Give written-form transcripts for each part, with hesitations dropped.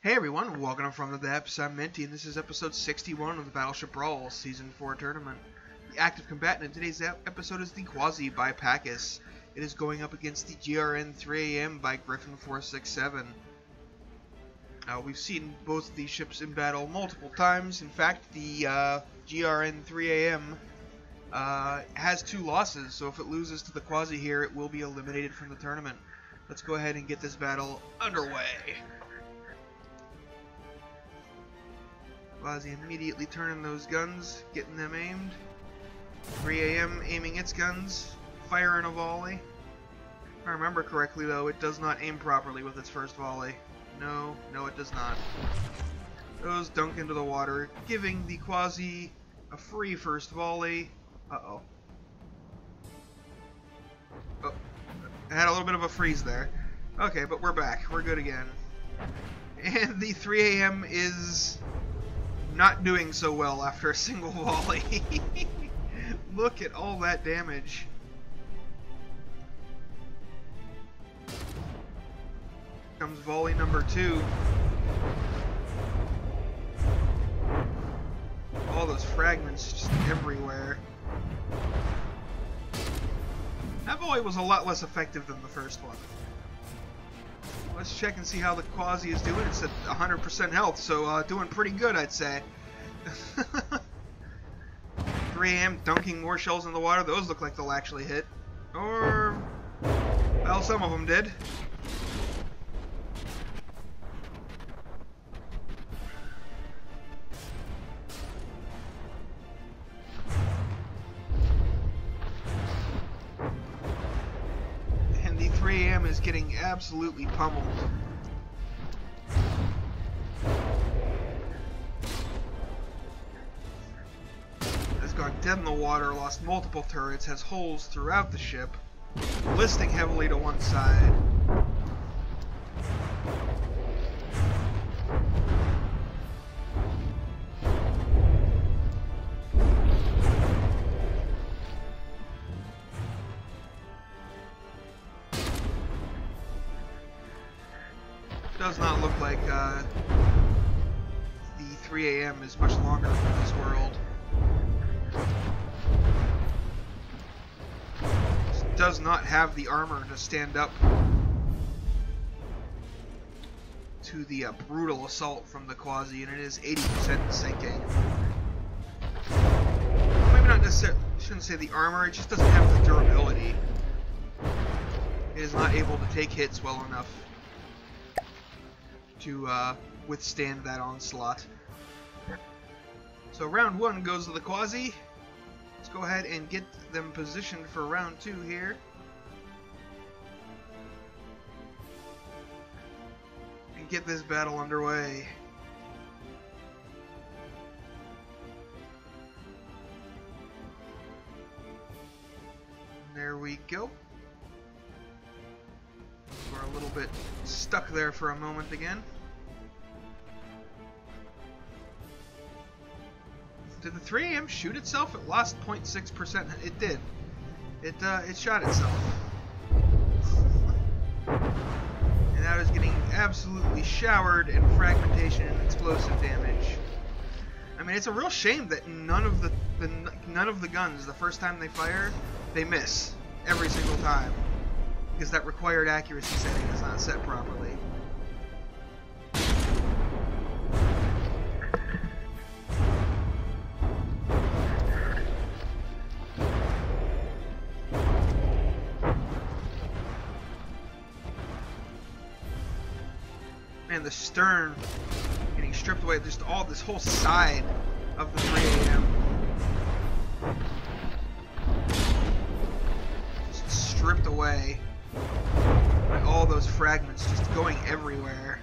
Hey everyone, welcome to From the Depths. I'm Minty, and this is episode 61 of the Battleship Brawl Season 4 tournament. The active combatant in today's episode is the Quasi by Pacus. It is going up against the GRN 3AM by Griffin 467. We've seen both of these ships in battle multiple times. In fact, the GRN 3AM has 2 losses, so if it loses to the Quasi here, it will be eliminated from the tournament. Let's go ahead and get this battle underway. Quasi immediately turning those guns, getting them aimed. 3AM aiming its guns, firing a volley. If I remember correctly though, it does not aim properly with its first volley. No, it does not. Those dunk into the water, giving the Quasi a free first volley. Uh-oh. Oh, I had a little bit of a freeze there. Okay, but we're back. We're good again. And the 3AM is not doing so well after a single volley. Look at all that damage. Comes volley number 2. All those fragments just everywhere. That volley was a lot less effective than the first one. Let's check and see how the Quasi is doing. It's at 100% health, so doing pretty good, I'd say. 3AM dunking more shells in the water. Those look like they'll actually hit. Or, well, some of them did. And the 3AM is getting absolutely pummeled. Gone dead in the water, lost multiple turrets, has holes throughout the ship, listing heavily to one side. Does not look like the 3AM is much longer for this world. Does not have the armor to stand up to the brutal assault from the Quasi, and it is 80% sinking. Maybe not necessarily, shouldn't say the armor, it just doesn't have the durability. It is not able to take hits well enough to withstand that onslaught. So round 1 goes to the Quasi. Let's go ahead and get them positioned for round 2 here. And get this battle underway. There we go. We're a little bit stuck there for a moment again. Did the 3AM shoot itself? It lost 0.6%. It did. It shot itself. And that is getting absolutely showered in fragmentation and explosive damage. I mean, it's a real shame that none of the guns, the first time they fire, they miss every single time, because that required accuracy setting is not set properly. Man, the stern getting stripped away, just all this whole side of the 3AM. Just stripped away by all those fragments just going everywhere.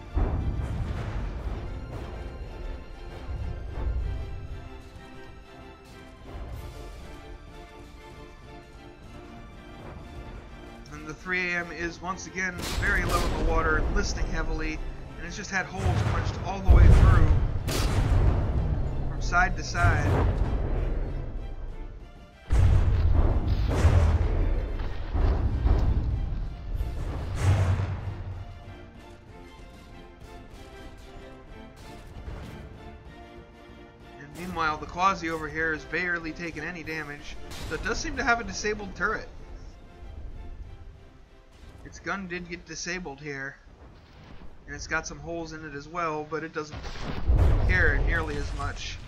And the 3AM is once again very low in the water, listing heavily. And it's just had holes punched all the way through, from side to side. Meanwhile, the Quasi over here is barely taking any damage. So it does seem to have a disabled turret. Its gun did get disabled here. And it's got some holes in it as well, but it doesn't care nearly as much.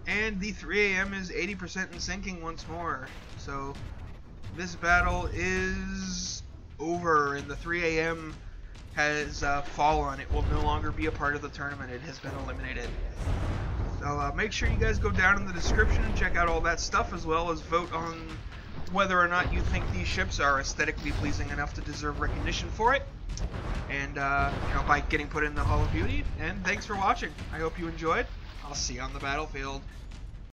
And the 3 AM is 80% in sinking once more. So this battle is over, and the 3 AM has fallen. It will no longer be a part of the tournament. It has been eliminated. So make sure you guys go down in the description and check out all that stuff, as well as vote on whether or not you think these ships are aesthetically pleasing enough to deserve recognition for it. And, you know, by getting put in the Hall of Beauty. And thanks for watching. I hope you enjoyed. I'll see you on the battlefield.